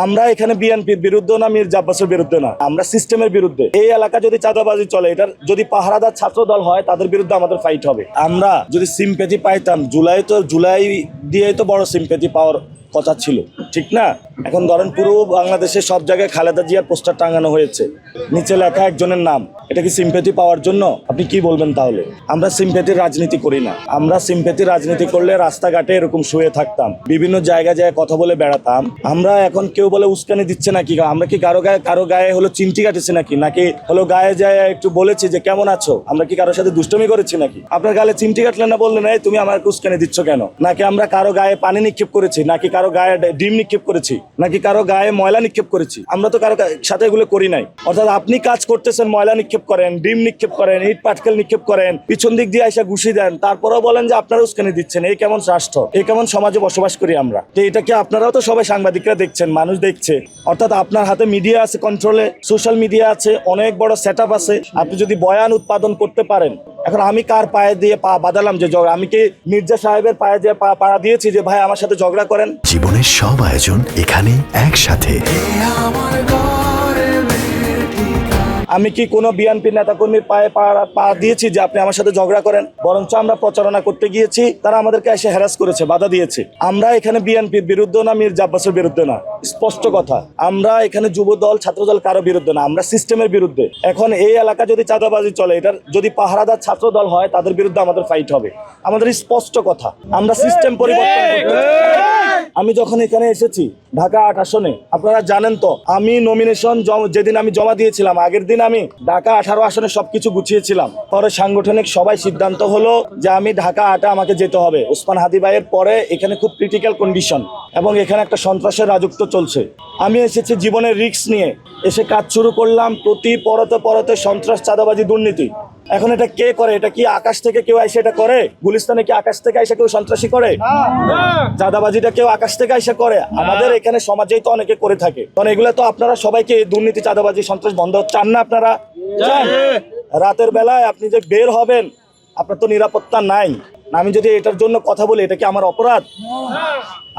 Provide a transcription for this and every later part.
আমরা এখানে বিএনপির বিরুদ্ধে না, মির্জা আব্বাসের বিরুদ্ধে না, আমরা সিস্টেমের বিরুদ্ধে। এই এলাকা যদি চাঁদাবাজি চলে, এটার যদি পাহারাদার ছাত্র দল হয় তাদের বিরুদ্ধে আমাদের ফাইট হবে। আমরা যদি সিম্প্যাথি পাইতাম, জুলাই দিয়ে তো বড় সিম্প্যাথি পাওয়ার কথা ছিল, ঠিক না? এখন ধরেন পুরো বাংলাদেশে সব জায়গায় খালেদা জিয়ার পোস্টার টাঙানো হয়েছে, নিচে লেখা একজনের নাম। এটা কি সিম্প্যাথি পাওয়ার জন্য? আপনি কি বলবেন তাহলে? আমরা সিম্প্যাথির রাজনীতি করি না। আমরা সিম্প্যাথির রাজনীতি করলে রাস্তাঘাটে এরকম শুয়ে থাকতাম, বিভিন্ন জায়গায় কথা বলে বেড়াতাম। আমরা এখন কেউ বলে উস্কানি দিচ্ছে নাকি, আমরা কি কারো গায়ে হলো চিমটি কাটেছি নাকি হলো গায়ে যায় একটু বলেছি যে কেমন আছো? আমরা কি কারোর সাথে দুষ্টমি করেছি নাকি? আপনার গালে চিমটি কাটলেন না, বললেন এই তুমি আমাকে উস্কানি দিচ্ছ কেন? নাকি আমরা কারো গায়ে পানি নিক্ষেপ করেছি, নাকি কারো গায়ে ডিম নিক্ষেপ করেছি, নাকি কারো গায়ে ময়লা নিক্ষেপ করেছি? আমরা তো কারো সাথে এগুলো করি নাই। অর্থাৎ আপনি কাজ করতেছেন, ময়লা নিক্ষেপ করেন, ডিম নিক্ষেপ করেন, ইট পাটকেল নিক্ষেপ করেন, পিছন দিক দিয়ে এসে ঘুষি দেন, তারপরেও বলেন যে আপনারা উস্কানি দিচ্ছেন। এই কেমন রাষ্ট্র, এই কেমন সমাজে বসবাস করি আমরা? তো এটাকে আপনারাও তো সবাই সাংবাদিকরা দেখছেন, মানুষ দেখছে। অর্থাৎ আপনার হাতে মিডিয়া আছে, কন্ট্রোলে সোশ্যাল মিডিয়া আছে, অনেক বড় সেট আপ আছে। আপনি যদি বয়ান উৎপাদন করতে পারেন, এখন আমি কার পায়ে দিয়ে পা বাঁধালাম যে ঝগড়া? আমি কি মির্জা সাহেবের পায়ে দিয়ে পা দিয়েছি যে ভাই আমার সাথে ঝগড়া করেন? জীবনের সব আয়োজন এখানে একসাথে। আমি কি কোনো বিএনপি নেতাকর্মীর পায়ে পা দিয়েছি যে আপনি আমার সাথে ঝগড়া করেন? বরঞ্চ আমরা প্রচারণা করতে গিয়েছি, তারা আমাদেরকে এসে হ্যারাস করেছে, বাধা দিয়েছে। আমরা এখানে বিএনপির বিরুদ্ধে না, মির্জা আব্বাসের বিরুদ্ধে না, স্পষ্ট কথা। আমরা এখানে যুব দল, ছাত্র দল কারো বিরুদ্ধে না, আমরা সিস্টেমের বিরুদ্ধে। এখন এই এলাকা যদি চাঁদাবাজি চলে, এটার যদি পাহারাদার ছাত্র দল হয় তাদের বিরুদ্ধে আমাদের ফাইট হবে। আমাদের স্পষ্ট কথা, আমরা সিস্টেম পরিবর্তন করতে চাই। আমি যখন এখানে এসেছি ঢাকা ৮ আসনে, আপনারা জানেন তো, আমি নমিনেশন যেদিন আমি জমা দিয়েছিলাম, আগের দিন আমি ঢাকা 18 আসনে সবকিছু গুছিয়েছিলাম। পরে সাংগঠনিক সবাই সিদ্ধান্ত হলো যে আমি ঢাকা 8 আমাকে যেতে হবে। ওসমান হাদি ভাইয়ের পরে এখানে খুব ক্রিটিক্যাল কন্ডিশন এবং এখানে একটা সন্ত্রাসের রাজত্ব চলছে। আমি এসেছি জীবনের রিস্ক নিয়ে, এসে কাজ শুরু করলাম। প্রতি পরতে সন্ত্রাস, চাঁদাবাজি, দুর্নীতি। এখন এটা কে করে? এটা কি আকাশ থেকে কেউ এসে এটা করে? গুলিস্তানে কি আকাশ থেকে এসে কেউ সন্ত্রাসী করে? চাঁদাবাজিটা কেউ আকাশ থেকে এসে করে? আমাদের এখানে সমাজেই তো অনেকে করে থাকে। কারণ এগুলো তো আপনারা সবাইকে দুর্নীতি, চাঁদাবাজি, সন্ত্রাস বন্ধ চান না? আপনারা চান? রাতের বেলায় আপনি যে বের হবেন, আপনার তো নিরাপত্তা নাই। আমি যদি এটার জন্য কথা বলি, এটা কি আমার অপরাধ?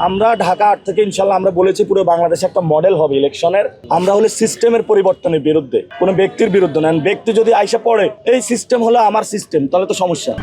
আমরা ঢাকা 8 থেকে ইনশাল্লাহ আমরা বলেছি পুরো বাংলাদেশে একটা মডেল হবে ইলেকশনের। আমরা হলে সিস্টেমের পরিবর্তনের বিরুদ্ধে, কোনো ব্যক্তির বিরুদ্ধে না। ব্যক্তি যদি আইসা পড়ে এই সিস্টেম হলো আমার সিস্টেম, তাহলে তো সমস্যা।